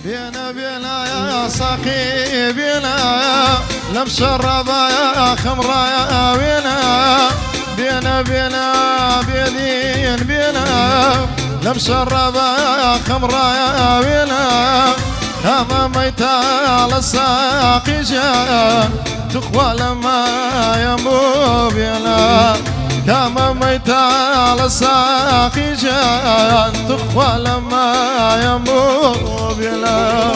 بينا بينا يا ساقي بينا لم شرب يا خمرة يا بينا بينا بينا بيدين بينا لم شرب يا خمرة يا بينا كما ميتا للساقي جاء تخوى لما يمو بينا كما ميتا للساقي جاء تخوى لما يمو بينا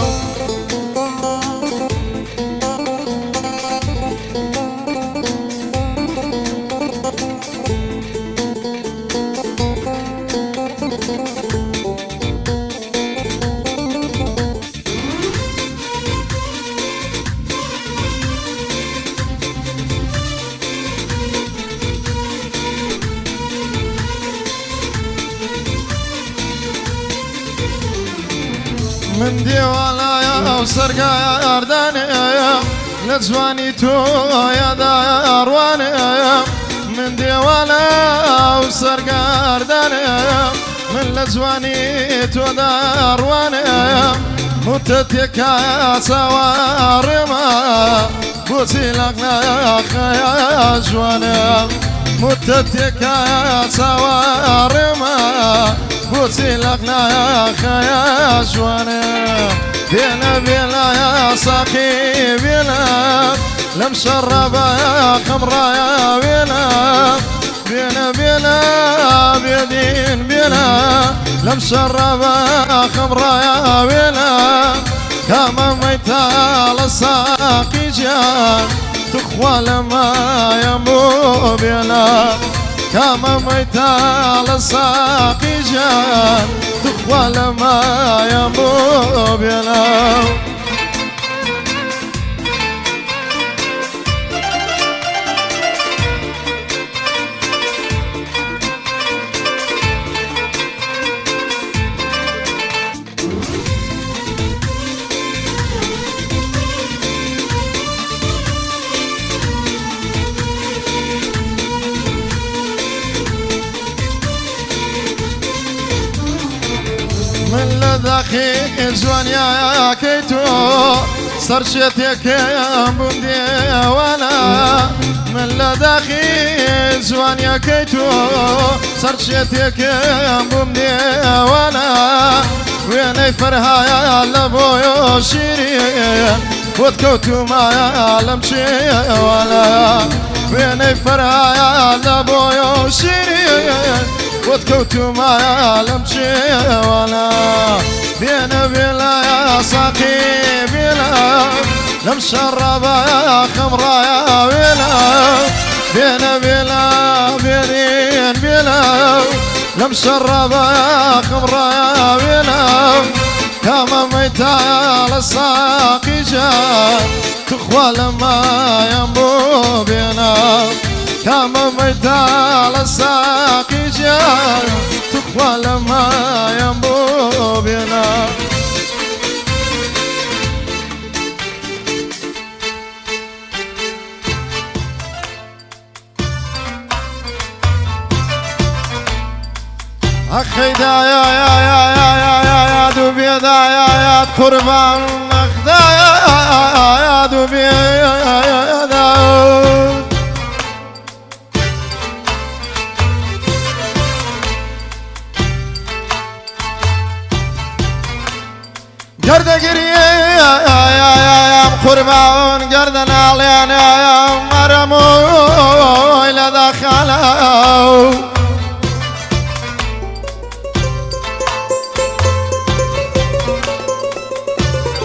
من ديوالا يا وسرقا يا أرداني لجواني تو يا دارواني من ديوالا وسرقا أرداني من لجواني تو دارواني متتك يا سوارما بوسي لقنا يا خيا جواني متتك يا سوارما بوسي لقنا يا خيا جواني بينا بينا يا ساقي بينا لم شرب يا خمرة يا بينا بينا بينا بيدين بينا لم شرب يا خمرة يا بينا كما ميتا للساقي جان تخوى لما يمو بينا كما ميتا للساقي جان تخوى لما يمو بينا من لذاخي جوان يا كيتو سرشتك يا بندي وانا من لذاخي جوان يا كيتو سرشتك يا بندي وانا ويني فرها يا لبويو شيرين وتكوتو ما يعلم شي ولا ويني فرها يا لبويو شيرين وتكوتو ما يعلم شي ولا بينا بينا يا ساقي بينا لم شرب يا خمرة يا بينا بينا بينا بيدين بينا لم شرب يا خمرة يا بينا كما ميتا للساقي جان تخوى لما ينبو بينا كما ميتا للساقي جان تخوى لما ينبو بينا أخي دا يا دوبي دا يا قربان أخدا يا دوبي دا قرد قريه يا قربان قردنا علينا يا مرمو إلى دخلوا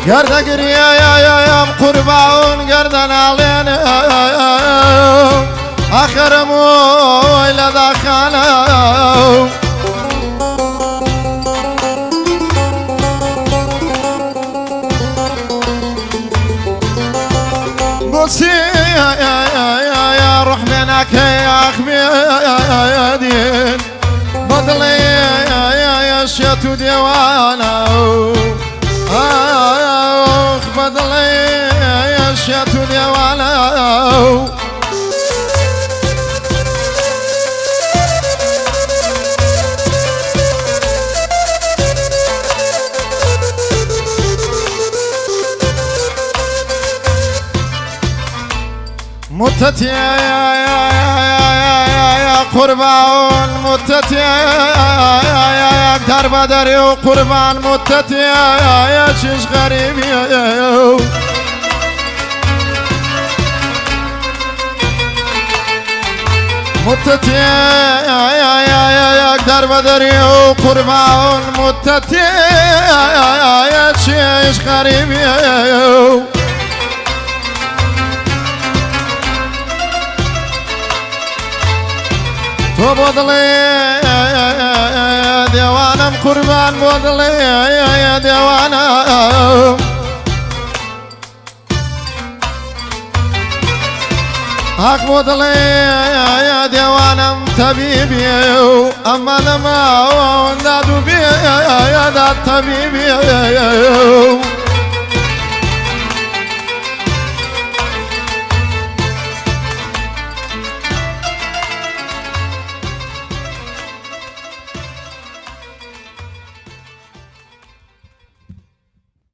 قرد قريه يا قربان قردنا علينا آخر مو إلى دخلوا بوسي يا روح منك يا أخبيدين بدلي يا شتو ديوانا بدلي يا شتو ديوانا متتي يا قربان متتي يا در بدری و قربان متتي يا چیز غریبی متتي يا در بدری و قربان متتي يا چیز غریبی تو بدلی دیوانم قربان بدلی دیوانم حق بدلی دیوانم طبیبی اما نما دادو بی داد طبیبی